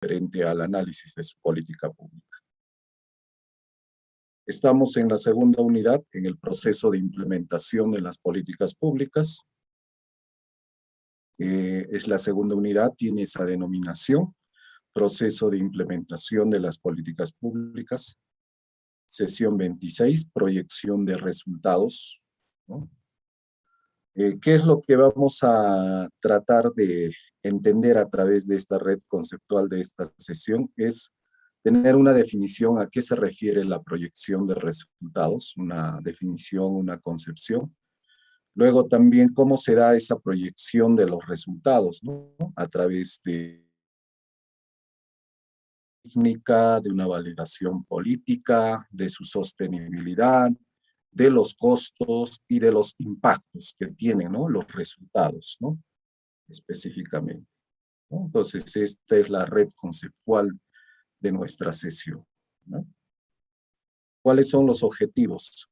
referente al análisis de su política pública. Estamos en la segunda unidad, en el proceso de implementación de las políticas públicas. Es la segunda unidad, tiene esa denominación, proceso de implementación de las políticas públicas. Sesión 26, proyección de resultados, ¿no? ¿Qué es lo que vamos a tratar de entender a través de esta red conceptual de esta sesión? Es tener una definición a qué se refiere la proyección de resultados, una definición, una concepción. Luego también cómo se da esa proyección de los resultados, ¿no? A través de técnica, de una validación política, de su sostenibilidad, de los costos y de los impactos que tienen, ¿no? Los resultados, ¿no? Específicamente, ¿no? Entonces, esta es la red conceptual de nuestra sesión, ¿no? ¿Cuáles son los objetivos?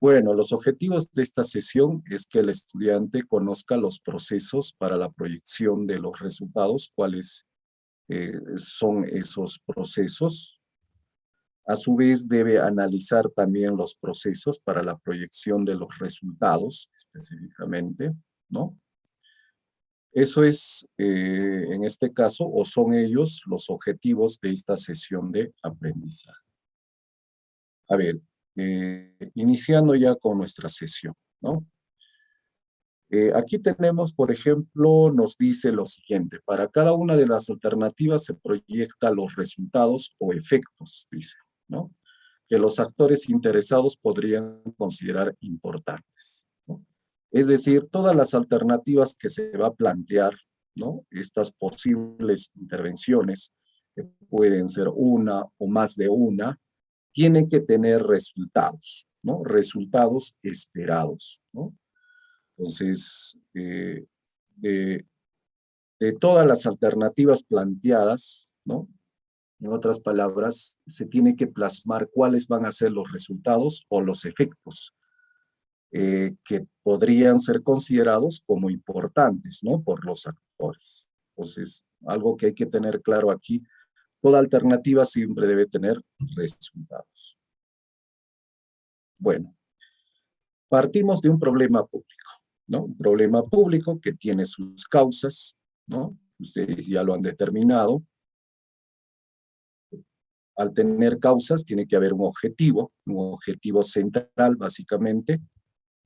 Bueno, los objetivos de esta sesión es que el estudiante conozca los procesos para la proyección de los resultados, cuáles son esos procesos. A su vez, debe analizar también los procesos para la proyección de los resultados, específicamente, ¿no? Eso es, en este caso, o son ellos los objetivos de esta sesión de aprendizaje. A ver, iniciando ya con nuestra sesión, ¿no? Aquí tenemos, por ejemplo, nos dice lo siguiente: para cada una de las alternativas se proyecta los resultados o efectos, dice, ¿no? Que los actores interesados podrían considerar importantes, ¿no? Es decir, todas las alternativas que se va a plantear, ¿no? Estas posibles intervenciones, que pueden ser una o más de una, tienen que tener resultados, ¿no? Resultados esperados, ¿no? Entonces, de todas las alternativas planteadas, ¿no? En otras palabras, se tiene que plasmar cuáles van a ser los resultados o los efectos que podrían ser considerados como importantes, ¿no? Por los actores. Entonces, algo que hay que tener claro aquí, toda alternativa siempre debe tener resultados. Bueno, partimos de un problema público, ¿no? Un problema público que tiene sus causas, ¿no? Ustedes ya lo han determinado. Al tener causas, tiene que haber un objetivo central, básicamente,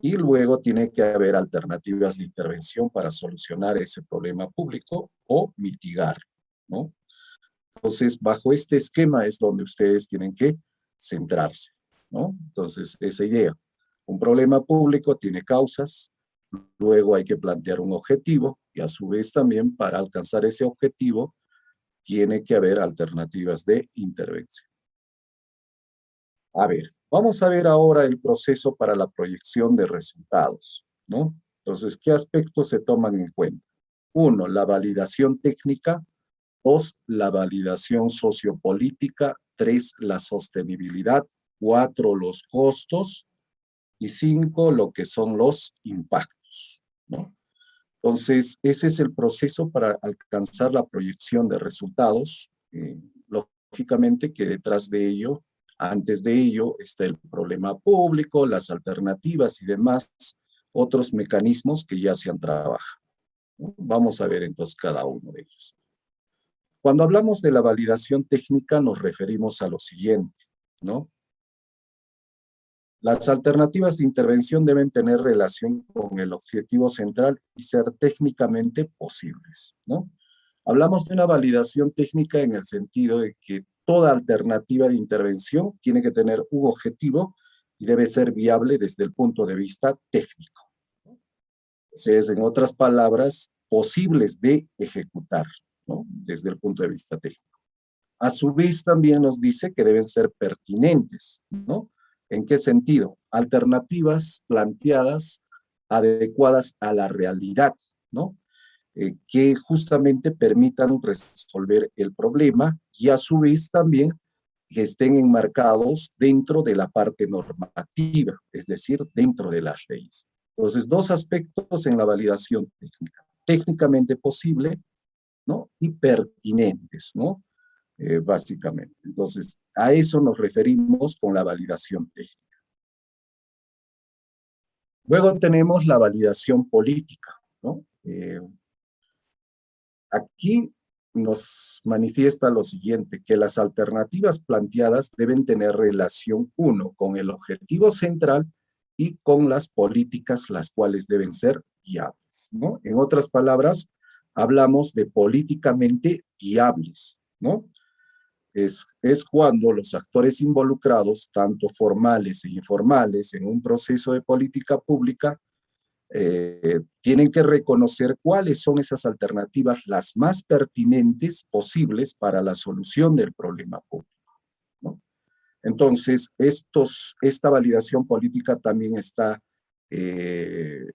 y luego tiene que haber alternativas de intervención para solucionar ese problema público o mitigar, ¿no? Entonces, bajo este esquema es donde ustedes tienen que centrarse, ¿no? Entonces, esa idea. Un problema público tiene causas, luego hay que plantear un objetivo, y a su vez también para alcanzar ese objetivo tiene que haber alternativas de intervención. A ver, vamos a ver ahora el proceso para la proyección de resultados, ¿no? Entonces, ¿qué aspectos se toman en cuenta? 1, la validación técnica. 2, la validación sociopolítica. 3, la sostenibilidad. 4, los costos. Y 5, lo que son los impactos, ¿no? Entonces, ese es el proceso para alcanzar la proyección de resultados. Lógicamente que detrás de ello, antes de ello, está el problema público, las alternativas y demás, otros mecanismos que ya se han trabajado, ¿no? Vamos a ver entonces cada uno de ellos. Cuando hablamos de la validación técnica, nos referimos a lo siguiente, ¿no? Las alternativas de intervención deben tener relación con el objetivo central y ser técnicamente posibles, ¿no? Hablamos de una validación técnica en el sentido de que toda alternativa de intervención tiene que tener un objetivo y debe ser viable desde el punto de vista técnico. Entonces, en otras palabras, posibles de ejecutar, ¿no? Desde el punto de vista técnico. A su vez, también nos dice que deben ser pertinentes, ¿no? ¿En qué sentido? Alternativas planteadas adecuadas a la realidad, ¿no? Que justamente permitan resolver el problema y a su vez también que estén enmarcados dentro de la parte normativa, es decir, dentro de las leyes. Entonces, 2 aspectos en la validación técnica. Técnicamente posible, ¿no? Y pertinentes, ¿no? Básicamente. Entonces, a eso nos referimos con la validación técnica. Luego tenemos la validación política, ¿no? Aquí nos manifiesta lo siguiente, que las alternativas planteadas deben tener relación, uno, con el objetivo central y con las políticas las cuales deben ser viables, ¿no? En otras palabras, hablamos de políticamente viables, ¿no? Es cuando los actores involucrados, tanto formales e informales, en un proceso de política pública, tienen que reconocer cuáles son esas alternativas las más pertinentes posibles para la solución del problema público, ¿no? Entonces, esta validación política también está eh,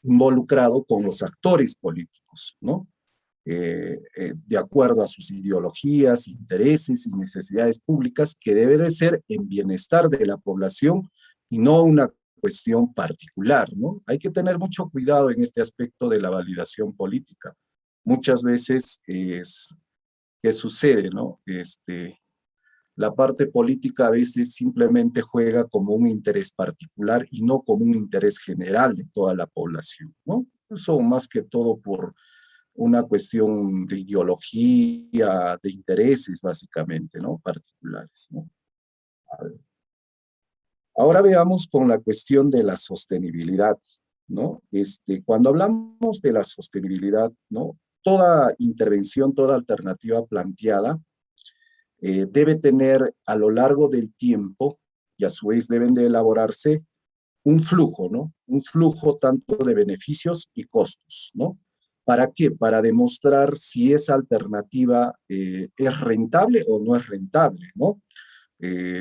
involucrado con los actores políticos, ¿no? De acuerdo a sus ideologías, intereses y necesidades públicas, que debe de ser en bienestar de la población y no una cuestión particular, ¿no? Hay que tener mucho cuidado en este aspecto de la validación política. Muchas veces ¿qué sucede, no? La parte política a veces simplemente juega como un interés particular y no como un interés general de toda la población, ¿no? Eso más que todo por una cuestión de ideología, de intereses básicamente, ¿no? Particulares, ¿no? Ahora veamos con la cuestión de la sostenibilidad, ¿no? Cuando hablamos de la sostenibilidad, ¿no? Toda intervención, toda alternativa planteada debe tener a lo largo del tiempo, y a su vez deben de elaborarse un flujo, ¿no? Un flujo tanto de beneficios y costos, ¿no? ¿Para qué? Para demostrar si esa alternativa es rentable o no es rentable, ¿no?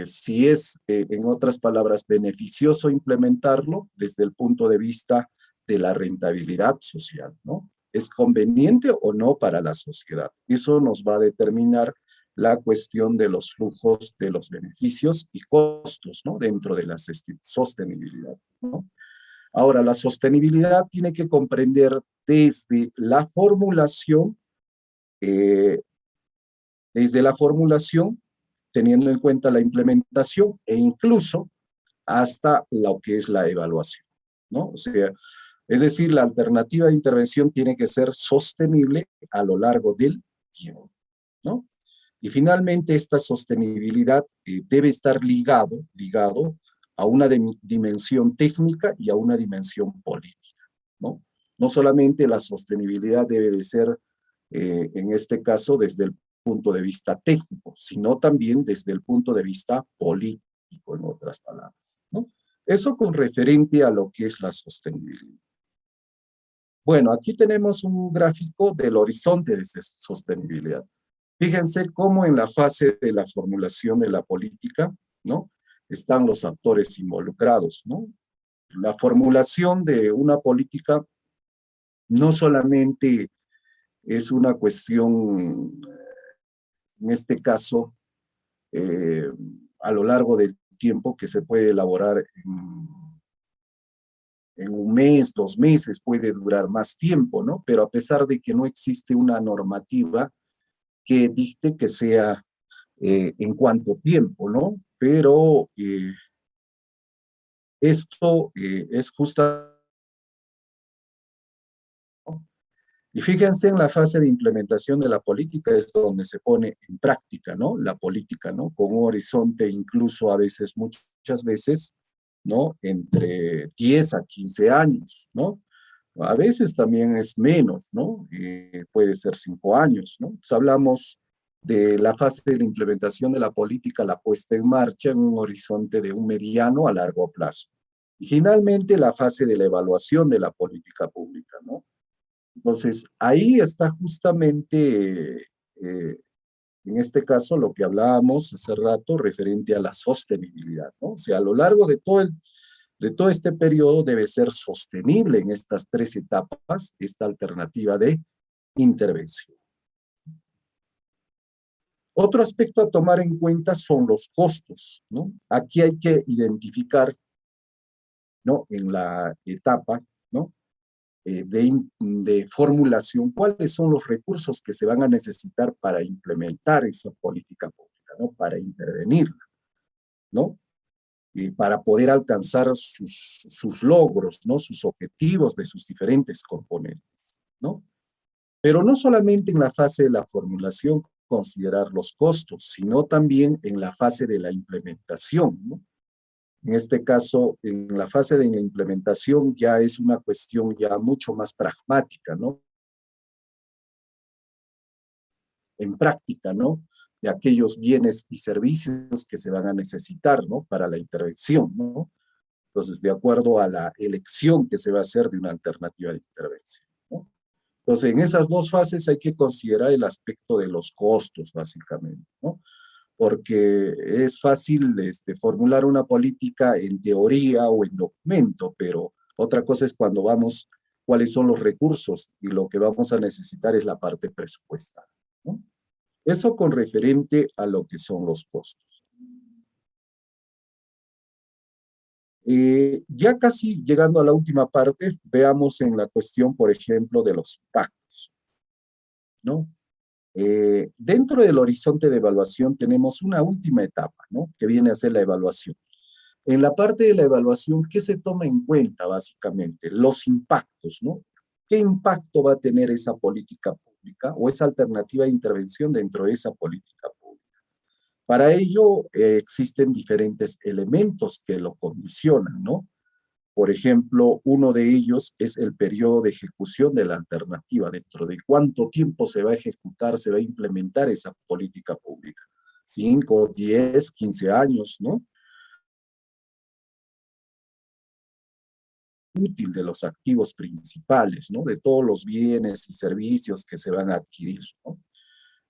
Si es, en otras palabras, beneficioso implementarlo desde el punto de vista de la rentabilidad social, ¿no? ¿Es conveniente o no para la sociedad? Eso nos va a determinar la cuestión de los flujos de los beneficios y costos, ¿no? Dentro de la sostenibilidad, ¿no? Ahora, la sostenibilidad tiene que comprender desde la formulación, eh, teniendo en cuenta la implementación e incluso hasta lo que es la evaluación, ¿no? O sea, es decir, la alternativa de intervención tiene que ser sostenible a lo largo del tiempo, ¿no? Y finalmente, esta sostenibilidad debe estar ligado a una dimensión técnica y a una dimensión política, ¿no? No solamente la sostenibilidad debe de ser, en este caso, desde el punto de vista técnico, sino también desde el punto de vista político, en otras palabras, ¿no? Eso con referente a lo que es la sostenibilidad. Bueno, aquí tenemos un gráfico del horizonte de sostenibilidad. Fíjense cómo en la fase de la formulación de la política, ¿no? Están los actores involucrados, ¿no? La formulación de una política no solamente es una cuestión, en este caso, eh, a lo largo del tiempo que se puede elaborar en un mes, 2 meses, puede durar más tiempo, ¿no? Pero a pesar de que no existe una normativa que dicte que sea en cuánto tiempo, ¿no? Pero esto es justo. Y fíjense en la fase de implementación de la política, es donde se pone en práctica, ¿no? La política, ¿no? Con un horizonte incluso a veces, muchas veces, ¿no? Entre 10 a 15 años, ¿no? A veces también es menos, ¿no? Puede ser 5 años, ¿no? Pues hablamos de la fase de la implementación de la política, la puesta en marcha en un horizonte de un mediano a largo plazo. Y finalmente la fase de la evaluación de la política pública, ¿no? Entonces, ahí está justamente, en este caso, lo que hablábamos hace rato referente a la sostenibilidad, ¿no? O sea, a lo largo de todo este periodo debe ser sostenible en estas 3 etapas esta alternativa de intervención. Otro aspecto a tomar en cuenta son los costos, ¿no? Aquí hay que identificar, ¿no? En la etapa, ¿no? de formulación, cuáles son los recursos que se van a necesitar para implementar esa política pública, ¿no? Para intervenirla, ¿no? Para poder alcanzar sus logros, ¿no? Sus objetivos de sus diferentes componentes, ¿no? Pero no solamente en la fase de la formulación considerar los costos, sino también en la fase de la implementación, ¿no? En este caso, en la fase de la implementación ya es una cuestión ya mucho más pragmática, ¿no? En práctica, ¿no? De aquellos bienes y servicios que se van a necesitar, ¿no? Para la intervención, ¿no? Entonces, de acuerdo a la elección que se va a hacer de una alternativa de intervención, ¿no? Entonces, en esas dos fases hay que considerar el aspecto de los costos, básicamente, ¿no? Porque es fácil formular una política en teoría o en documento, pero otra cosa es cuando vamos, cuáles son los recursos y lo que vamos a necesitar es la parte presupuestal, ¿no? Eso con referente a lo que son los costos. Ya casi llegando a la última parte, veamos en la cuestión, por ejemplo, de los impactos, ¿no? Dentro del horizonte de evaluación tenemos una última etapa, ¿no? Que viene a ser la evaluación. En la parte de la evaluación, ¿qué se toma en cuenta básicamente? Los impactos, ¿no? ¿Qué impacto va a tener esa política pública o esa alternativa de intervención dentro de esa política pública? Para ello existen diferentes elementos que lo condicionan, ¿no? Por ejemplo, uno de ellos es el periodo de ejecución de la alternativa, dentro de cuánto tiempo se va a ejecutar, se va a implementar esa política pública. 5, 10, 15 años, ¿no? Útil de los activos principales, ¿no? De todos los bienes y servicios que se van a adquirir, ¿no?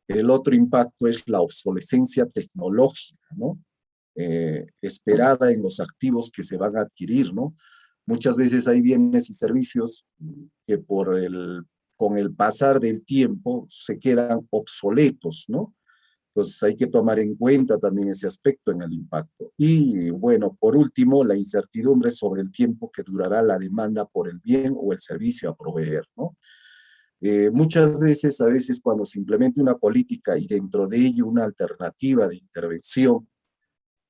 El otro impacto es la obsolescencia tecnológica, ¿no? Esperada en los activos que se van a adquirir, ¿no? Muchas veces hay bienes y servicios que con el pasar del tiempo se quedan obsoletos, ¿no? Entonces hay que tomar en cuenta también ese aspecto en el impacto. Y bueno, por último, la incertidumbre sobre el tiempo que durará la demanda por el bien o el servicio a proveer, ¿no? Muchas veces, a veces cuando se implementa una política y dentro de ello una alternativa de intervención,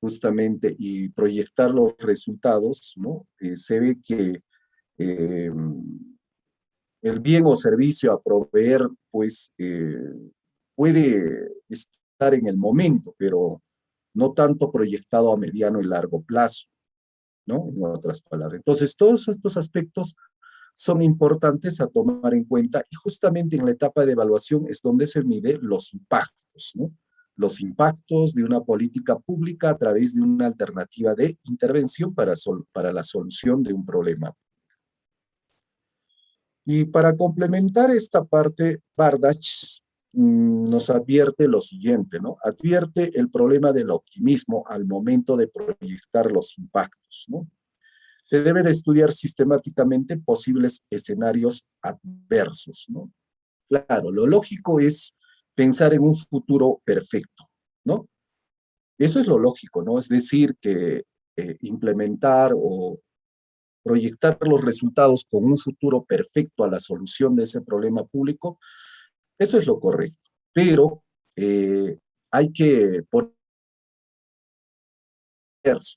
justamente, y proyectar los resultados, ¿no? Se ve que eh, el bien o servicio a proveer, pues, puede estar en el momento, pero no tanto proyectado a mediano y largo plazo, ¿no? En otras palabras. Entonces, todos estos aspectos son importantes a tomar en cuenta y justamente en la etapa de evaluación es donde se mide los impactos, ¿no? Los impactos de una política pública a través de una alternativa de intervención para la solución de un problema. Y para complementar esta parte, Bardach nos advierte lo siguiente, ¿no? Advierte el problema del optimismo al momento de proyectar los impactos, ¿no? Se debe de estudiar sistemáticamente posibles escenarios adversos, ¿no? Claro, lo lógico es pensar en un futuro perfecto, ¿no? Eso es lo lógico, ¿no? Es decir, que implementar o proyectar los resultados con un futuro perfecto a la solución de ese problema público, eso es lo correcto. Pero hay que ponerse,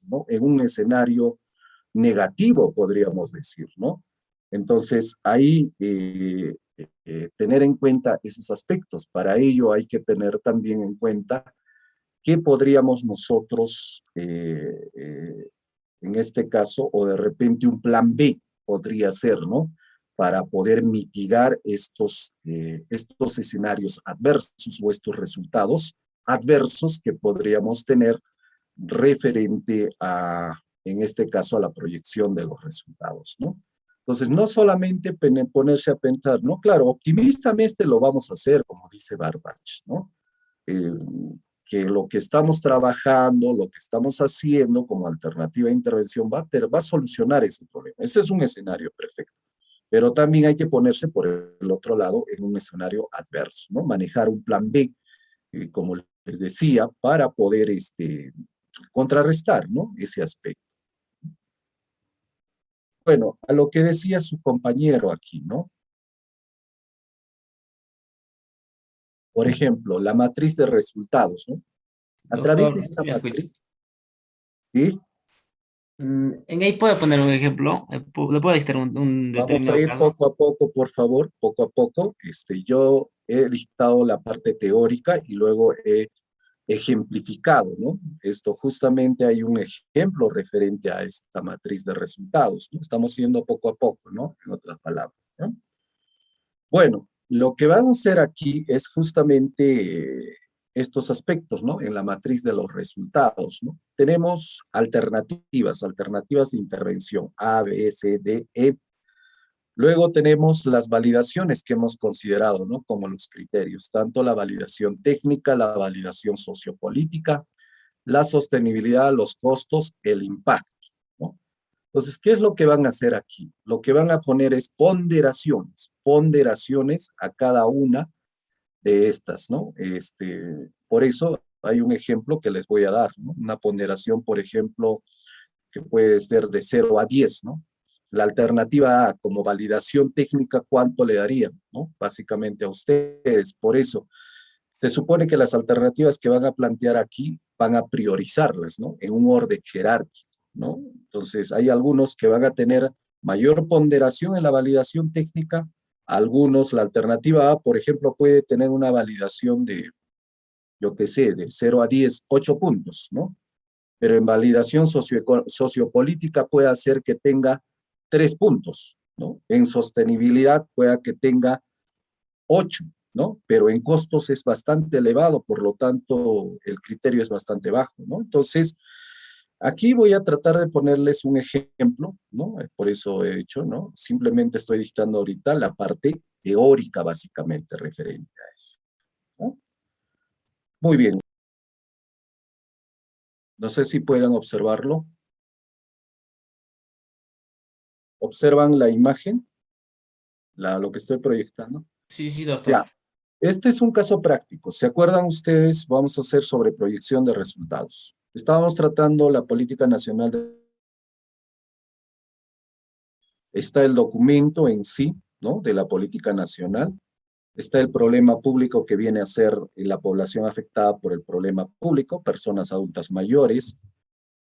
¿no? En un escenario negativo, podríamos decir, ¿no? Entonces, ahí tener en cuenta esos aspectos. Para ello hay que tener también en cuenta qué podríamos nosotros, en este caso, o de repente un plan B podría ser, ¿no? Para poder mitigar estos escenarios adversos o estos resultados adversos que podríamos tener referente a, en este caso, a la proyección de los resultados, ¿no? Entonces, no solamente ponerse a pensar, ¿no? Claro, optimistamente lo vamos a hacer, como dice Barbach, ¿no? Eh, que lo que estamos trabajando, lo que estamos haciendo como alternativa de intervención va a solucionar ese problema. Ese es un escenario perfecto. Pero también hay que ponerse por el otro lado en un escenario adverso, ¿no? Manejar un plan B, como les decía, para poder contrarrestar, ¿no? Ese aspecto. Bueno, a lo que decía su compañero aquí, ¿no? Por ejemplo, la matriz de resultados, ¿no? A través de Doctor, esta ¿sí me escucha? matriz, ¿sí? En ahí puedo poner un ejemplo, le puedo dictar un Vamos a determinado ir caso. poco a poco, por favor, poco a poco. Yo he listado la parte teórica y luego he ejemplificado, ¿no? Esto justamente hay un ejemplo referente a esta matriz de resultados, ¿no? Estamos yendo poco a poco, ¿no? En otras palabras, ¿no? Bueno, lo que van a hacer aquí es justamente estos aspectos, ¿no? En la matriz de los resultados, ¿no? Tenemos alternativas de intervención, A, B, C, D, E. Luego tenemos las validaciones que hemos considerado, ¿no? Como los criterios, tanto la validación técnica, la validación sociopolítica, la sostenibilidad, los costos, el impacto, ¿no? Entonces, ¿qué es lo que van a hacer aquí? Lo que van a poner es ponderaciones a cada una de estas, ¿no? Por eso hay un ejemplo que les voy a dar, ¿no? Una ponderación, por ejemplo, que puede ser de 0 a 10, ¿no? La alternativa A, como validación técnica, ¿cuánto le darían, ¿no? Básicamente a ustedes. Por eso, se supone que las alternativas que van a plantear aquí van a priorizarlas, ¿no? En un orden jerárquico, ¿no? Entonces, hay algunos que van a tener mayor ponderación en la validación técnica, algunos, la alternativa A, por ejemplo, puede tener una validación de, yo qué sé, de 0 a 10, 8 puntos, ¿no? Pero en validación sociopolítica puede hacer que tenga 3 puntos, ¿no? En sostenibilidad pueda que tenga 8, ¿no? Pero en costos es bastante elevado, por lo tanto el criterio es bastante bajo, ¿no? Entonces, aquí voy a tratar de ponerles un ejemplo, ¿no? Por eso he hecho, ¿no? Simplemente estoy dictando ahorita la parte teórica básicamente referente a eso, ¿no? Muy bien, no sé si puedan observarlo. ¿Observan la imagen, lo que estoy proyectando? Sí, sí, doctor. Ya, este es un caso práctico. ¿Se acuerdan ustedes? Vamos a hacer sobre proyección de resultados. Estábamos tratando la política nacional de... Está el documento en sí, ¿no? De la política nacional. Está el problema público que viene a ser la población afectada por el problema público, personas adultas mayores.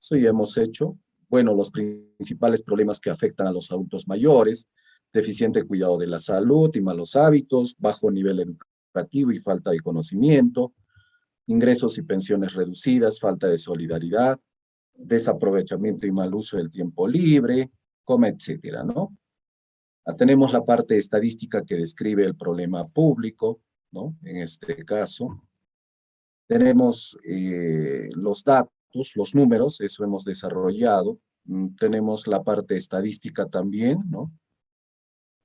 Eso ya hemos hecho. Bueno, los principales problemas que afectan a los adultos mayores, deficiente cuidado de la salud y malos hábitos, bajo nivel educativo y falta de conocimiento, ingresos y pensiones reducidas, falta de solidaridad, desaprovechamiento y mal uso del tiempo libre, como etcétera, ¿no? Tenemos la parte estadística que describe el problema público, ¿no? En este caso. Tenemos los datos, los números, eso hemos desarrollado. Tenemos la parte estadística también, ¿no?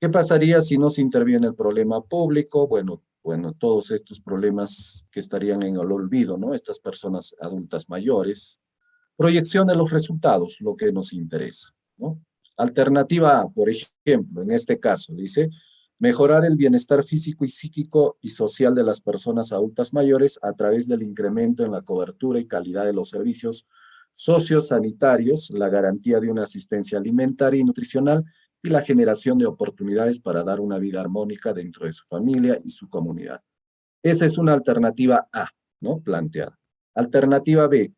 ¿Qué pasaría si no se interviene el problema público? Bueno, todos estos problemas que estarían en el olvido, ¿no? Estas personas adultas mayores. Proyección de los resultados, lo que nos interesa, ¿no? Alternativa A, por ejemplo, en este caso, dice, mejorar el bienestar físico y psíquico y social de las personas adultas mayores a través del incremento en la cobertura y calidad de los servicios sociosanitarios, la garantía de una asistencia alimentaria y nutricional y la generación de oportunidades para dar una vida armónica dentro de su familia y su comunidad. Esa es una alternativa A, ¿no? Planteada. Alternativa B,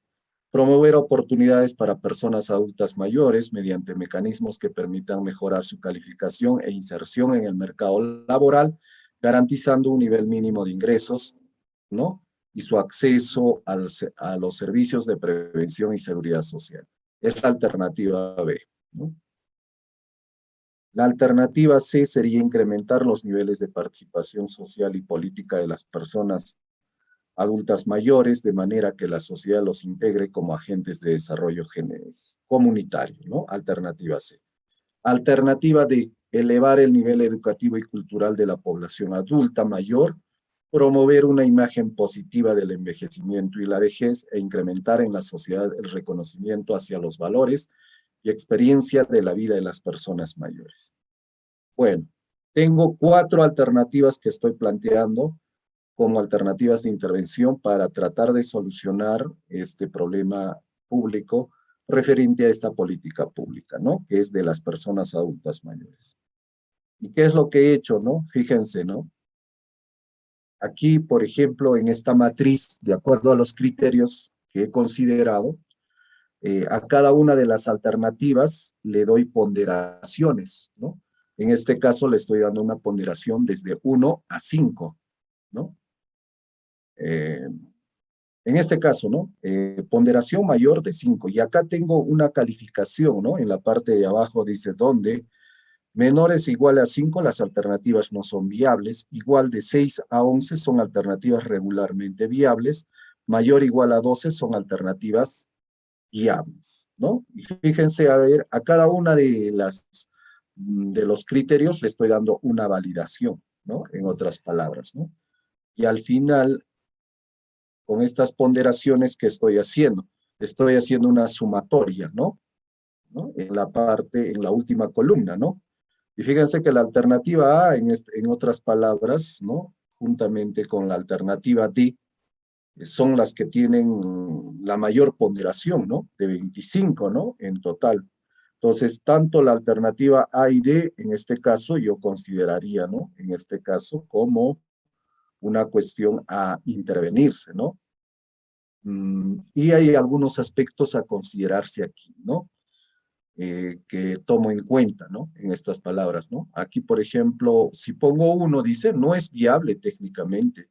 promover oportunidades para personas adultas mayores mediante mecanismos que permitan mejorar su calificación e inserción en el mercado laboral, garantizando un nivel mínimo de ingresos, ¿no? Y su acceso a los servicios de prevención y seguridad social. Es la alternativa B, ¿no? La alternativa C sería incrementar los niveles de participación social y política de las personas adultas mayores, de manera que la sociedad los integre como agentes de desarrollo comunitario, ¿no? Alternativa C. Alternativa D, elevar el nivel educativo y cultural de la población adulta mayor, promover una imagen positiva del envejecimiento y la vejez e incrementar en la sociedad el reconocimiento hacia los valores y experiencia de la vida de las personas mayores. Bueno, tengo 4 alternativas que estoy planteando como alternativas de intervención para tratar de solucionar este problema público referente a esta política pública, ¿no? Que es de las personas adultas mayores. ¿Y qué es lo que he hecho, no? Fíjense, ¿no? Aquí, por ejemplo, en esta matriz, de acuerdo a los criterios que he considerado, a cada una de las alternativas le doy ponderaciones, ¿no? En este caso le estoy dando una ponderación desde 1 a 5, ¿no? En este caso, ¿no? Ponderación mayor de 5. Y acá tengo una calificación, ¿no? En la parte de abajo dice dónde menores igual a 5, las alternativas no son viables. Igual de 6 a 11 son alternativas regularmente viables. Mayor igual a 12 son alternativas viables, ¿no? Y fíjense, a ver, a cada una de los criterios le estoy dando una validación, ¿no? En otras palabras, ¿no? Y al final, con estas ponderaciones que estoy haciendo una sumatoria, ¿no? ¿No? En la parte, en la última columna, ¿no? Y fíjense que la alternativa A, en otras palabras, ¿no? Juntamente con la alternativa D, son las que tienen la mayor ponderación, ¿no? De 25, ¿no? En total. Entonces, tanto la alternativa A y D, en este caso, yo consideraría, ¿no? En este caso, como una cuestión a intervenirse, ¿no? Y hay algunos aspectos a considerarse aquí, ¿no? Que tomo en cuenta, ¿no? En estas palabras, ¿no? Aquí, por ejemplo, si pongo 1, dice, no es viable técnicamente.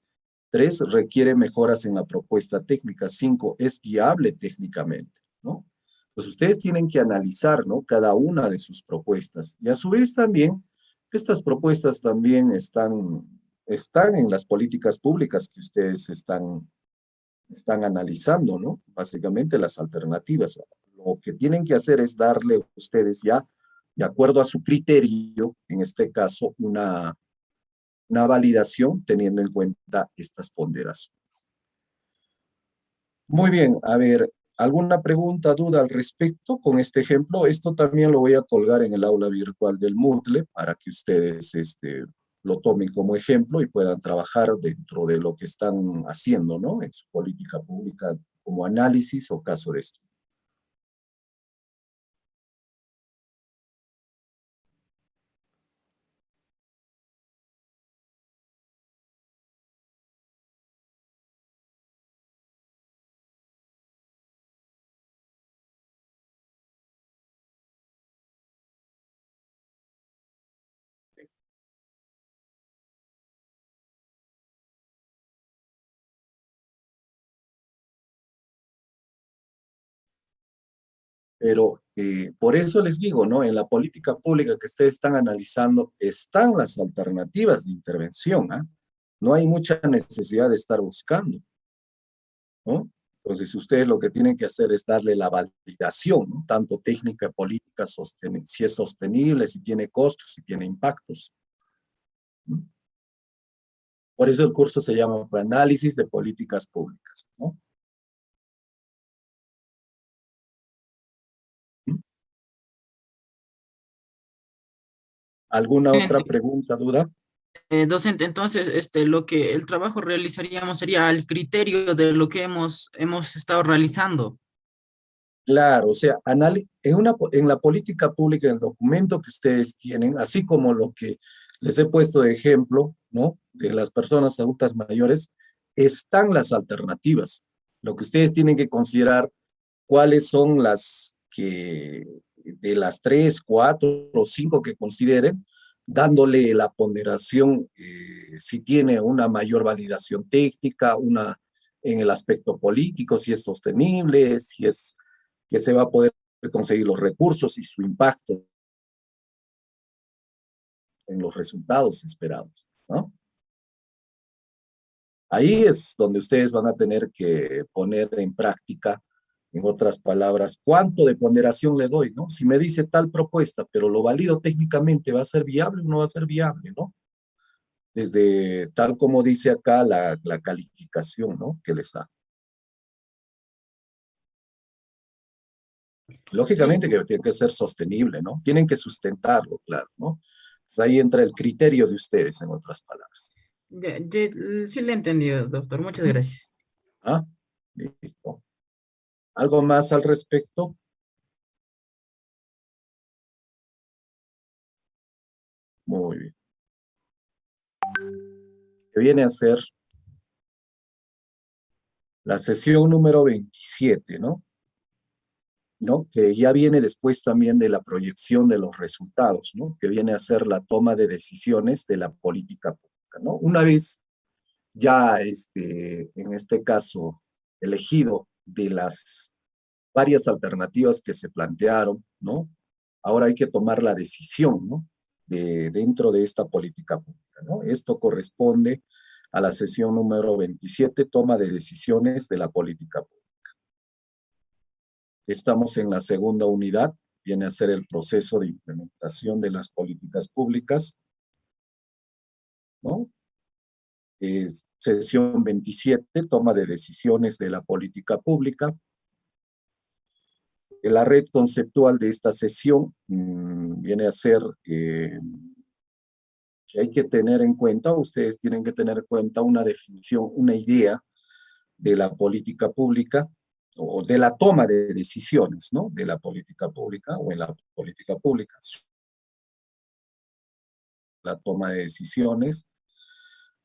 3, requiere mejoras en la propuesta técnica. 5, es viable técnicamente, ¿no? Pues ustedes tienen que analizar, ¿no? Cada una de sus propuestas. Y a su vez también, estas propuestas también están en las políticas públicas que ustedes están analizando, ¿no? Básicamente las alternativas. Lo que tienen que hacer es darle ustedes ya, de acuerdo a su criterio, en este caso, una validación teniendo en cuenta estas ponderaciones. Muy bien, a ver, ¿alguna pregunta, duda al respecto con este ejemplo? Esto también lo voy a colgar en el aula virtual del Moodle para que ustedes lo tomen como ejemplo y puedan trabajar dentro de lo que están haciendo, ¿no? En su política pública como análisis o caso de estudio. Pero por eso les digo, ¿no? En la política pública que ustedes están analizando están las alternativas de intervención, ¿ah? No hay mucha necesidad de estar buscando, ¿no? Entonces ustedes lo que tienen que hacer es darle la validación, ¿no? Tanto técnica, política, si es sostenible, si tiene costos, si tiene impactos, ¿no? Por eso el curso se llama Análisis de Políticas Públicas, ¿no? ¿Alguna otra pregunta, duda? Docente, entonces, lo que el trabajo realizaríamos sería al criterio de lo que hemos estado realizando. Claro, o sea, en la política pública, en el documento que ustedes tienen, así como lo que les he puesto de ejemplo, ¿no? De las personas adultas mayores, están las alternativas. Lo que ustedes tienen que considerar, cuáles son de las 3, 4 o 5 que consideren, dándole la ponderación, si tiene una mayor validación técnica, en el aspecto político, si es sostenible, si es que se va a poder conseguir los recursos y su impacto en los resultados esperados, ¿no? Ahí es donde ustedes van a tener que poner en práctica, en otras palabras, cuánto de ponderación le doy, ¿no? Si me dice tal propuesta, pero lo valido técnicamente, ¿va a ser viable o no va a ser viable, ¿no? Desde tal como dice acá la calificación, ¿no? Que les da. Sí, Lógicamente que tiene que ser sostenible, ¿no? Tienen que sustentarlo, claro, ¿no? Pues ahí entra el criterio de ustedes, en otras palabras. sí le he entendido, doctor. Muchas Ujú. gracias. Ah, listo. ¿Algo más al respecto? Muy bien. Que viene a ser la sesión número 27, ¿no? ¿No? Que ya viene después también de la proyección de los resultados, ¿no? Que viene a ser la toma de decisiones de la política pública, ¿no? Una vez ya, en este caso, elegido de las varias alternativas que se plantearon, ¿no? Ahora hay que tomar la decisión, ¿no? Dentro de esta política pública, ¿no? Esto corresponde a la sesión número 27, toma de decisiones de la política pública. Estamos en la segunda unidad, viene a ser el proceso de implementación de las políticas públicas, ¿no? Sesión 27, toma de decisiones de la política pública. La red conceptual de esta sesión viene a ser que hay que tener en cuenta, ustedes tienen que tener en cuenta una definición, una idea de la política pública o de la toma de decisiones, ¿no? De la política pública o en la política pública. La toma de decisiones,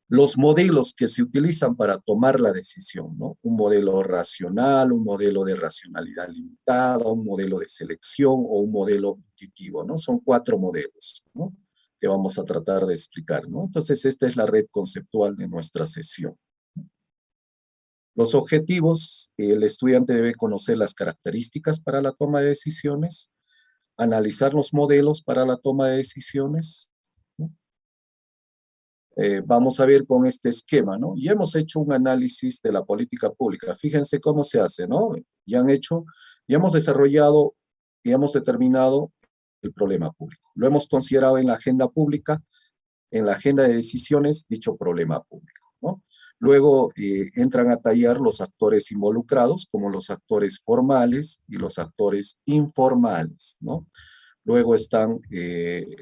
los modelos que se utilizan para tomar la decisión, ¿no? Un modelo racional, un modelo de racionalidad limitada, un modelo de selección o un modelo intuitivo, ¿no? Son 4 modelos, ¿no? Que vamos a tratar de explicar, ¿no? Entonces, esta es la red conceptual de nuestra sesión. Los objetivos, el estudiante debe conocer las características para la toma de decisiones, analizar los modelos para la toma de decisiones, ¿no? Vamos a ver con este esquema, ¿no? Ya hemos hecho un análisis de la política pública. Fíjense cómo se hace, ¿no? Ya hemos desarrollado y hemos determinado el problema público. Lo hemos considerado en la agenda pública, en la agenda de decisiones, dicho problema público, ¿no? Luego entran a tallar los actores involucrados, como los actores formales y los actores informales, ¿no? Luego están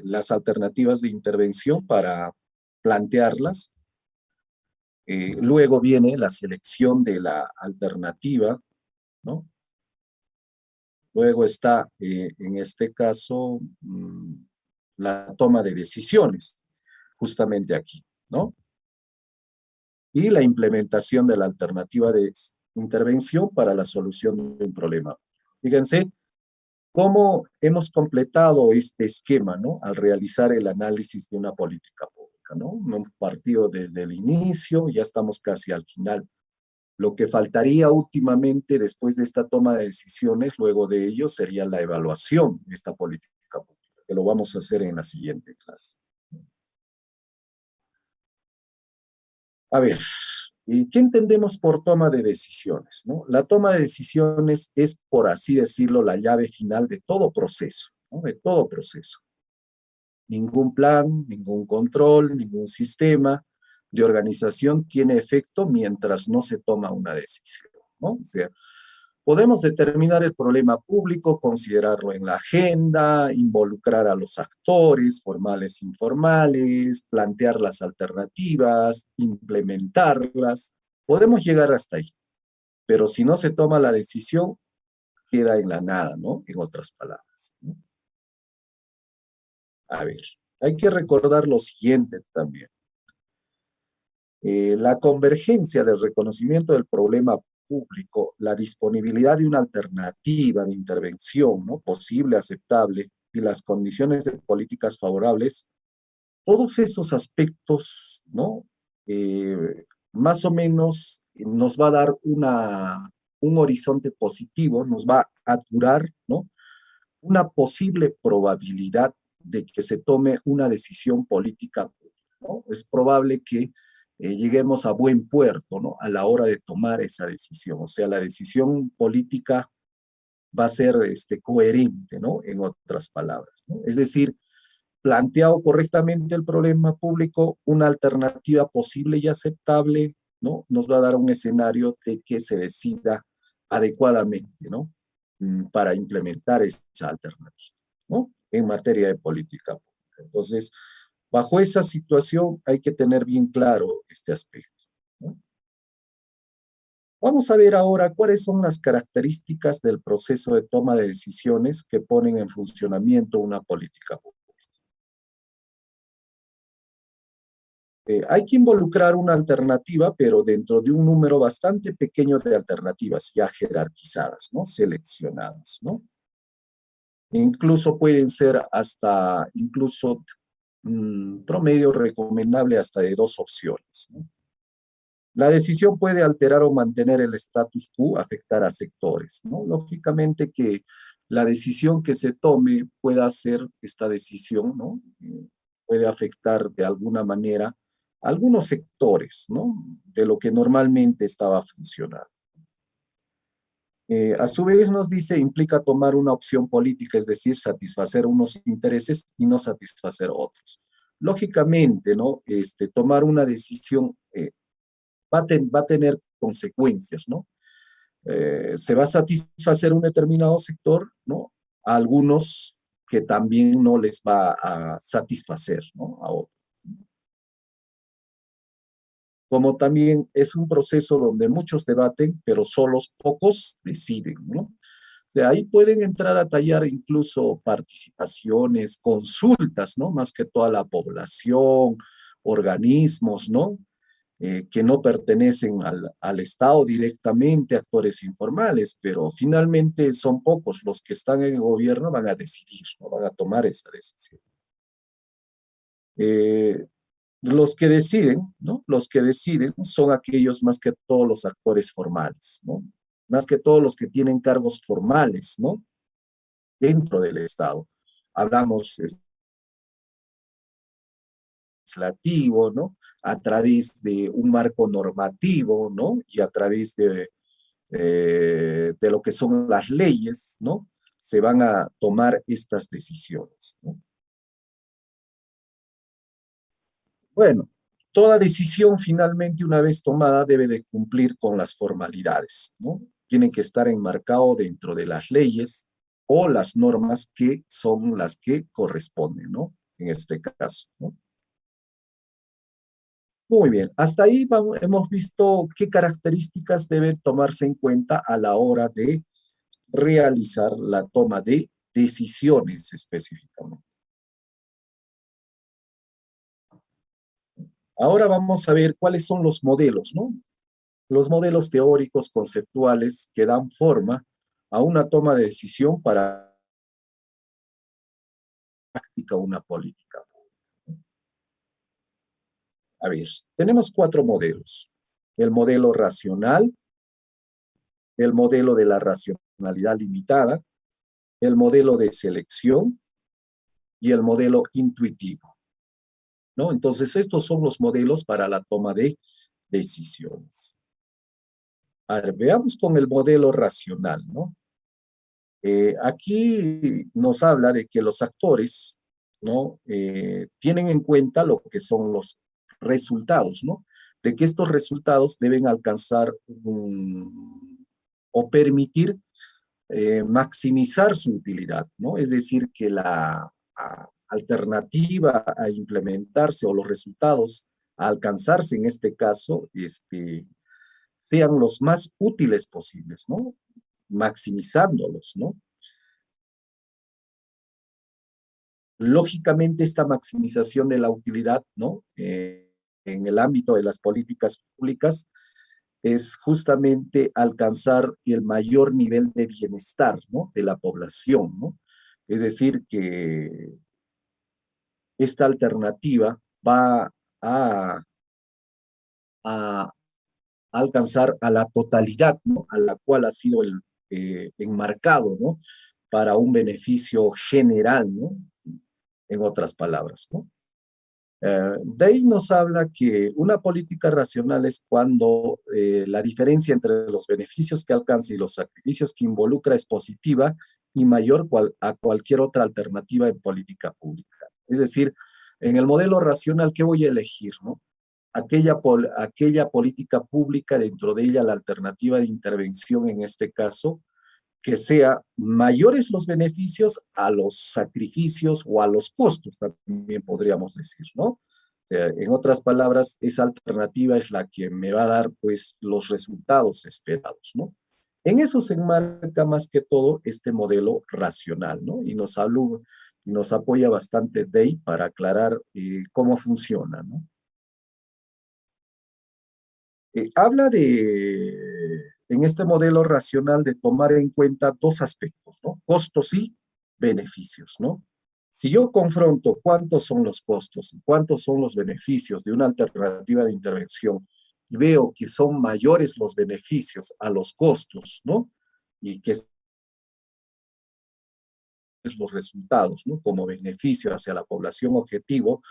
las alternativas de intervención para plantearlas. Luego viene la selección de la alternativa, ¿no? Luego está, en este caso, la toma de decisiones, justamente aquí, ¿no? Y la implementación de la alternativa de intervención para la solución de un problema. Fíjense cómo hemos completado este esquema, ¿no? Al realizar el análisis de una política pública, ¿no? Hemos partido desde el inicio, ya estamos casi al final. Lo que faltaría últimamente después de esta toma de decisiones, luego de ello, sería la evaluación de esta política pública, que lo vamos a hacer en la siguiente clase. A ver, ¿qué entendemos por toma de decisiones, no? La toma de decisiones es, por así decirlo, la llave final de todo proceso, ¿no? De todo proceso. Ningún plan, ningún control, ningún sistema de organización tiene efecto mientras no se toma una decisión, ¿no? O sea, podemos determinar el problema público, considerarlo en la agenda, involucrar a los actores, formales e informales, plantear las alternativas, implementarlas. Podemos llegar hasta ahí, pero si no se toma la decisión, queda en la nada, ¿no? En otras palabras, ¿no? A ver, hay que recordar lo siguiente también. La convergencia del reconocimiento del problema público, la disponibilidad de una alternativa de intervención, ¿no? Posible, aceptable, y las condiciones de políticas favorables, todos esos aspectos, ¿no? Más o menos nos va a dar un horizonte positivo, nos va a durar, ¿no? Una posible probabilidad de que se tome una decisión política, ¿no? Es probable que lleguemos a buen puerto, ¿no? A la hora de tomar esa decisión. O sea, la decisión política va a ser coherente, ¿no? En otras palabras, ¿no? Es decir, planteado correctamente el problema público, una alternativa posible y aceptable, ¿no? Nos va a dar un escenario de que se decida adecuadamente, ¿no? Para implementar esa alternativa, ¿no? En materia de política pública. Entonces, bajo esa situación hay que tener bien claro este aspecto, ¿no? Vamos a ver ahora cuáles son las características del proceso de toma de decisiones que ponen en funcionamiento una política pública. hay que involucrar una alternativa, pero dentro de un número bastante pequeño de alternativas ya jerarquizadas, ¿no? Seleccionadas, ¿no? Incluso pueden ser hasta, incluso promedio recomendable hasta de 2 opciones, ¿no? La decisión puede alterar o mantener el status quo, afectar a sectores, ¿no? Lógicamente que la decisión que se tome pueda ser esta decisión, ¿no? Puede afectar de alguna manera a algunos sectores, ¿no? De lo que normalmente estaba funcionando. A su vez nos dice, implica tomar una opción política, es decir, satisfacer unos intereses y no satisfacer otros. Lógicamente, ¿no? Tomar una decisión va a tener consecuencias, ¿no? Se va a satisfacer un determinado sector, ¿no? A algunos que también no les va a satisfacer, ¿no? A otros. Como también es un proceso donde muchos debaten, pero solo pocos deciden, ¿no? O sea, ahí pueden entrar a tallar incluso participaciones, consultas, ¿no? Más que toda la población, organismos, ¿no? Que no pertenecen al Estado directamente, actores informales, pero finalmente son pocos los que están en el gobierno, van a decidir, ¿no? Van a tomar esa decisión. Los que deciden, ¿no? Los que deciden son aquellos más que todos los actores formales, ¿no? Más que todos los que tienen cargos formales, ¿no? Dentro del Estado. Hablamos legislativo, ¿no? A través de un marco normativo, ¿no? Y a través de lo que son las leyes, ¿no? Se van a tomar estas decisiones, ¿no? Bueno, toda decisión finalmente una vez tomada debe de cumplir con las formalidades, ¿no? Tiene que estar enmarcado dentro de las leyes o las normas que son las que corresponden, ¿no? En este caso, ¿no? Muy bien, hasta ahí hemos visto qué características deben tomarse en cuenta a la hora de realizar la toma de decisiones específicamente. Ahora vamos a ver cuáles son los modelos, ¿no? Los modelos teóricos conceptuales que dan forma a una toma de decisión para práctica una política. A ver, tenemos 4 modelos. El modelo racional, el modelo de la racionalidad limitada, el modelo de selección y el modelo intuitivo, ¿no? Entonces, estos son los modelos para la toma de decisiones. A ver, veamos con el modelo racional, ¿no? Aquí nos habla de que los actores, ¿no? Tienen en cuenta lo que son los resultados, ¿no? De que estos resultados deben alcanzar o permitir maximizar su utilidad, ¿no? Es decir, que la alternativa a implementarse o los resultados a alcanzarse en este caso, sean los más útiles posibles, ¿no? Maximizándolos, ¿no? Lógicamente, esta maximización de la utilidad, ¿no? En el ámbito de las políticas públicas, es justamente alcanzar el mayor nivel de bienestar, ¿no? De la población, ¿no? Es decir, que esta alternativa va a, a alcanzar a la totalidad, ¿no? A la cual ha sido enmarcado, ¿no? Para un beneficio general, ¿no? En otras palabras, ¿no? De ahí nos habla que una política racional es cuando la diferencia entre los beneficios que alcanza y los sacrificios que involucra es positiva y mayor a cualquier otra alternativa en política pública. Es decir, en el modelo racional, ¿qué voy a elegir? ¿No? Aquella política pública, dentro de ella la alternativa de intervención en este caso, que sea mayores los beneficios a los sacrificios o a los costos, también podríamos decir, ¿no? O sea, en otras palabras, esa alternativa es la que me va a dar, pues, los resultados esperados, ¿no? En eso se enmarca más que todo este modelo racional, ¿no? Y nos apoya bastante Day para aclarar cómo funciona, ¿no? Habla en este modelo racional de tomar en cuenta dos aspectos, ¿no? Costos y beneficios, ¿no? Si yo confronto cuántos son los costos y cuántos son los beneficios de una alternativa de intervención y veo que son mayores los beneficios a los costos, ¿no? Y que los resultados, ¿no? Como beneficio hacia la población objetivo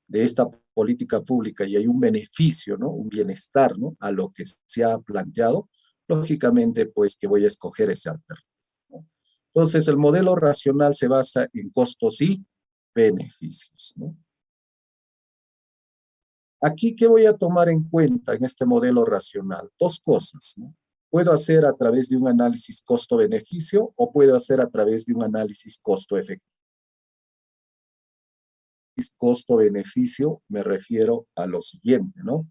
de esta política pública y hay un beneficio, ¿no? Un bienestar, ¿no? A lo que se ha planteado, lógicamente, pues que voy a escoger ese alternativa, ¿no? Entonces, el modelo racional se basa en costos y beneficios, ¿no? Aquí, ¿qué voy a tomar en cuenta en este modelo racional? Dos cosas, ¿no? Puedo hacer a través de un análisis costo-beneficio o puedo hacer a través de un análisis costo-efectivo. Costo-beneficio me refiero a lo siguiente, ¿no?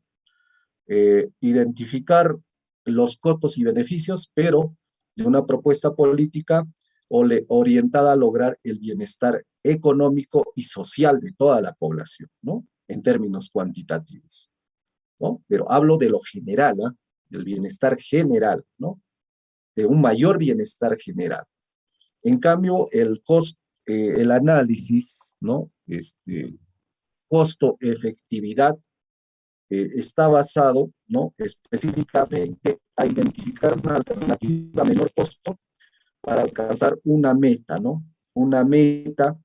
Identificar los costos y beneficios, pero de una propuesta política orientada a lograr el bienestar económico y social de toda la población, ¿no? En términos cuantitativos, ¿no? Pero hablo de lo general, ¿eh? Del bienestar general, ¿no? De un mayor bienestar general. En cambio, el análisis, ¿no? Costo-efectividad está basado, ¿no? Específicamente a identificar una alternativa a menor costo para alcanzar una meta, ¿no? Una meta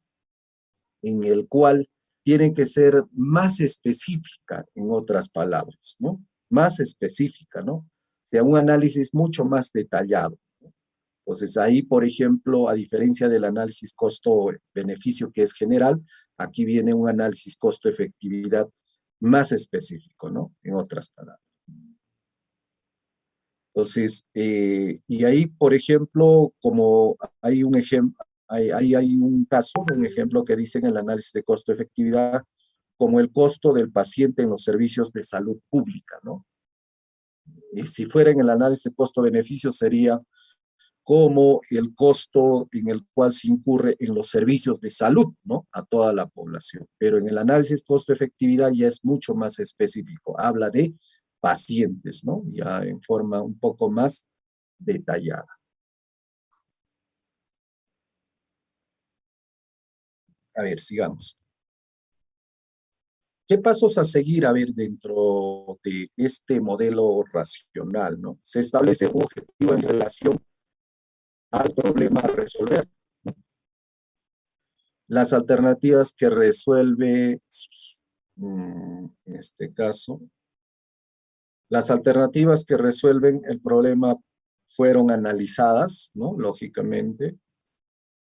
en el cual tiene que ser más específica, en otras palabras, ¿no? Más específica, ¿no? O sea, un análisis mucho más detallado. Entonces, ahí, por ejemplo, a diferencia del análisis costo-beneficio que es general, aquí viene un análisis costo-efectividad más específico, ¿no? En otras palabras. Entonces, y ahí, por ejemplo, como hay un ejemplo, hay un caso, un ejemplo que dice en el análisis de costo-efectividad, como el costo del paciente en los servicios de salud pública, ¿no? Y si fuera en el análisis de costo-beneficio sería como el costo en el cual se incurre en los servicios de salud, ¿no? A toda la población. Pero en el análisis costo-efectividad ya es mucho más específico. Habla de pacientes, ¿no? Ya en forma un poco más detallada. A ver, sigamos. ¿Qué pasos a seguir, a ver, dentro de este modelo racional, ¿no? Se establece un objetivo en relación al problema a resolver. Las alternativas que resuelve, en este caso, las alternativas que resuelven el problema fueron analizadas, ¿no? Lógicamente.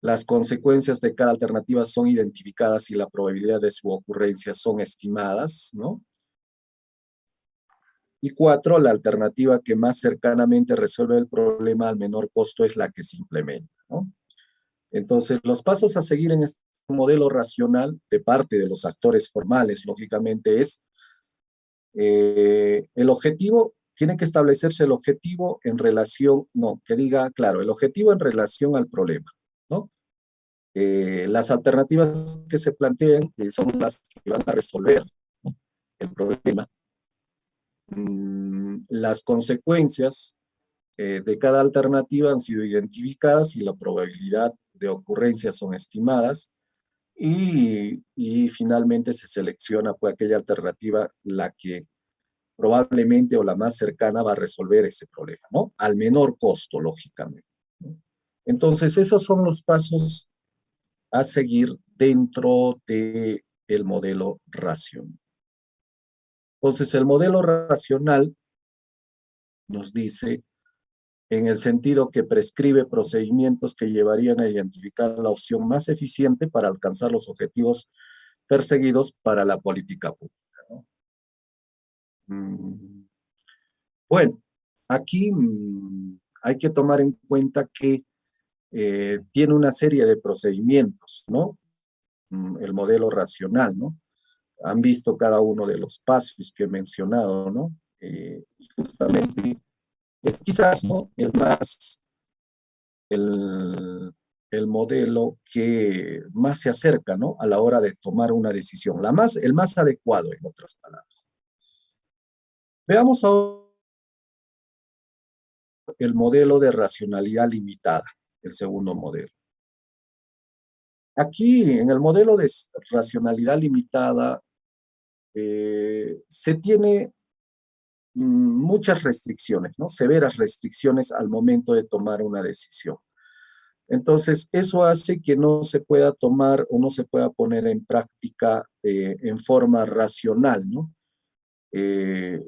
Las consecuencias de cada alternativa son identificadas y la probabilidad de su ocurrencia son estimadas, ¿no? Y 4, la alternativa que más cercanamente resuelve el problema al menor costo es la que se implementa, ¿no? Entonces, los pasos a seguir en este modelo racional de parte de los actores formales, lógicamente, es el objetivo, tiene que establecerse el objetivo en relación, no, que diga, claro, el objetivo en relación al problema, ¿no? Las alternativas que se plantean son las que van a resolver, ¿no? El problema. Las consecuencias de cada alternativa han sido identificadas y la probabilidad de ocurrencia son estimadas y finalmente se selecciona pues, aquella alternativa la que probablemente o la más cercana va a resolver ese problema, ¿no? Al menor costo, lógicamente, ¿no? Entonces, esos son los pasos a seguir dentro del modelo racional. Entonces, el modelo racional nos dice en el sentido que prescribe procedimientos que llevarían a identificar la opción más eficiente para alcanzar los objetivos perseguidos para la política pública, ¿no? Bueno, aquí hay que tomar en cuenta que tiene una serie de procedimientos, ¿no? El modelo racional, ¿no? Han visto cada uno de los pasos que he mencionado, ¿no? Justamente es quizás, ¿no? El, el modelo que más se acerca, ¿no? A la hora de tomar una decisión, el más adecuado, en otras palabras. Veamos ahora el modelo de racionalidad limitada, el segundo modelo. Aquí, en el modelo de racionalidad limitada, se tiene muchas restricciones, ¿no? Severas restricciones al momento de tomar una decisión. Entonces, eso hace que no se pueda tomar o no se pueda poner en práctica en forma racional, ¿no? En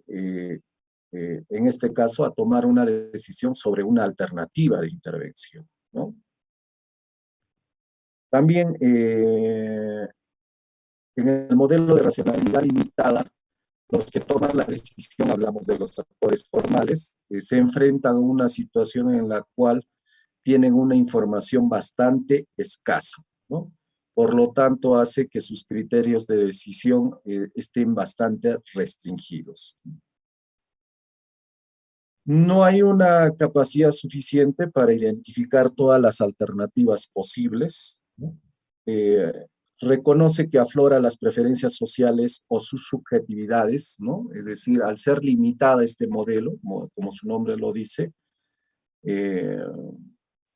este caso, a tomar una decisión sobre una alternativa de intervención, ¿no? También, en el modelo de racionalidad limitada, los que toman la decisión, hablamos de los actores formales, se enfrentan a una situación en la cual tienen una información bastante escasa, ¿no? Por lo tanto, hace que sus criterios de decisión estén bastante restringidos. No hay una capacidad suficiente para identificar todas las alternativas posibles, ¿no? Reconoce que aflora las preferencias sociales o sus subjetividades, ¿no? Es decir, al ser limitada este modelo, como su nombre lo dice,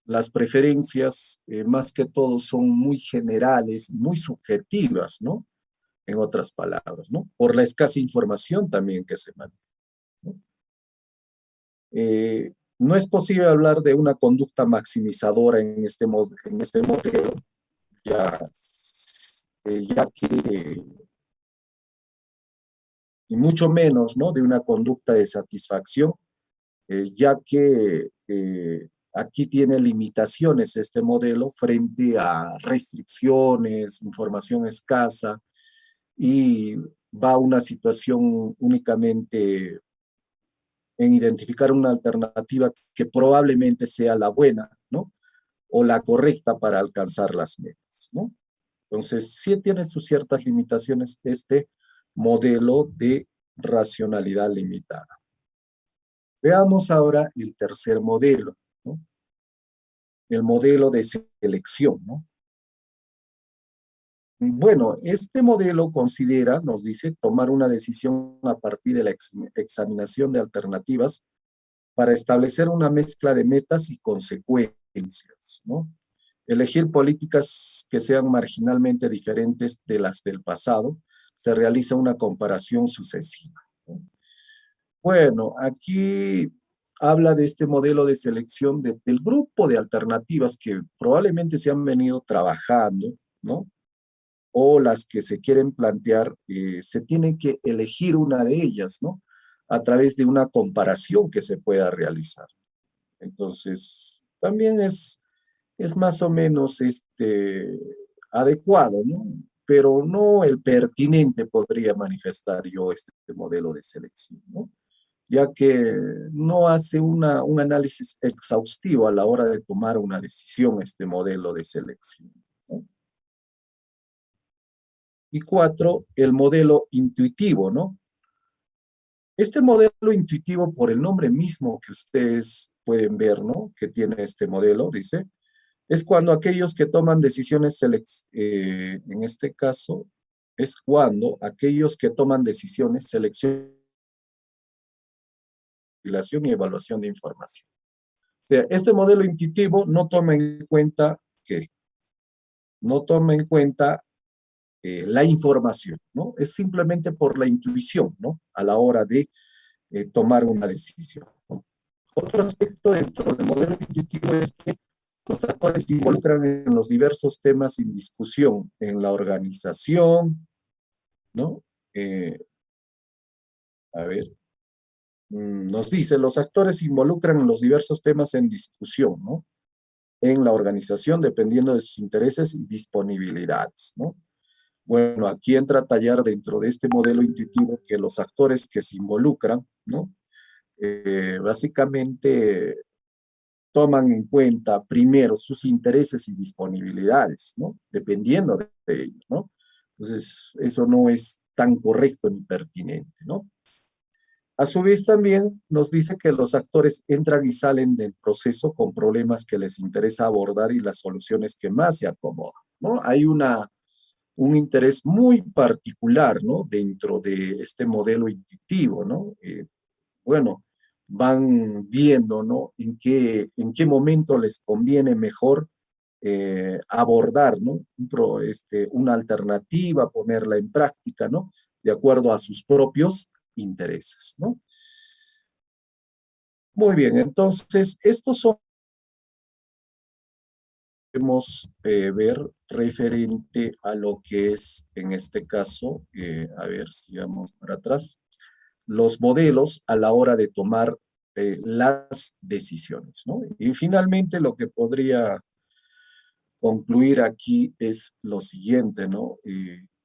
las preferencias, más que todo, son muy generales, muy subjetivas, ¿no? En otras palabras, ¿no? Por la escasa información también que se maneja, ¿no? No es posible hablar de una conducta maximizadora en este modelo, ya, ya que, y mucho menos, ¿no? De una conducta de satisfacción, ya que aquí tiene limitaciones este modelo frente a restricciones, información escasa, y va a una situación únicamente en identificar una alternativa que probablemente sea la buena, ¿no? O la correcta para alcanzar las metas, ¿no? Entonces, sí tiene sus ciertas limitaciones este modelo de racionalidad limitada. Veamos ahora el tercer modelo, ¿no? El modelo de selección, ¿no? Bueno, este modelo considera, nos dice, tomar una decisión a partir de la examinación de alternativas para establecer una mezcla de metas y consecuencias, ¿no? Elegir políticas que sean marginalmente diferentes de las del pasado. Se realiza una comparación sucesiva, ¿no? Bueno, aquí habla de este modelo de selección del grupo de alternativas que probablemente se han venido trabajando, ¿no? O las que se quieren plantear, se tiene que elegir una de ellas, ¿no? A través de una comparación que se pueda realizar. Entonces, también es más o menos adecuado, ¿no? Pero no el pertinente podría manifestar yo este modelo de selección, ¿no? Ya que no hace un análisis exhaustivo a la hora de tomar una decisión este modelo de selección, ¿no? Y 4, el modelo intuitivo, ¿no? Este modelo intuitivo, por el nombre mismo que ustedes pueden ver, ¿no? Que tiene este modelo, dice, es cuando aquellos que toman decisiones, en este caso, es cuando aquellos que toman decisiones, selección y evaluación de información. O sea, este modelo intuitivo no toma en cuenta que no toma en cuenta la información, ¿no? Es simplemente por la intuición, ¿no? A la hora de tomar una decisión, ¿no? Otro aspecto dentro del modelo intuitivo es que los actores se involucran en los diversos temas en discusión en la organización, ¿no? A ver, nos dice, los actores se involucran en los diversos temas en discusión, ¿no? En la organización, dependiendo de sus intereses y disponibilidades, ¿no? Bueno, aquí entra a tallar dentro de este modelo intuitivo que los actores que se involucran, ¿no? Básicamente toman en cuenta primero sus intereses y disponibilidades, ¿no? Dependiendo de ellos, ¿no? Entonces, eso no es tan correcto ni pertinente, ¿no? A su vez también nos dice que los actores entran y salen del proceso con problemas que les interesa abordar y las soluciones que más se acomodan, ¿no? Hay un interés muy particular, ¿no? Dentro de este modelo intuitivo, ¿no? Bueno, van viendo, ¿no? En qué momento les conviene mejor abordar, ¿no? Una alternativa, ponerla en práctica, ¿no? De acuerdo a sus propios intereses, ¿no? Muy bien, entonces, estos son, podemos ver referente a lo que es, en este caso, a ver si vamos para atrás, los modelos a la hora de tomar las decisiones, ¿no? Y finalmente lo que podría concluir aquí es lo siguiente, ¿no?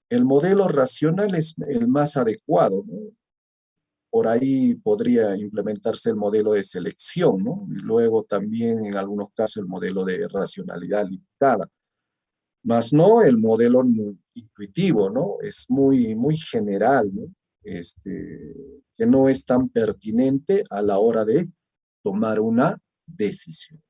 El modelo racional es el más adecuado, ¿no? Por ahí podría implementarse el modelo de selección, ¿no? Y luego también en algunos casos el modelo de racionalidad limitada, más no el modelo intuitivo, ¿no? Es muy general, ¿no? Que no es tan pertinente a la hora de tomar una decisión.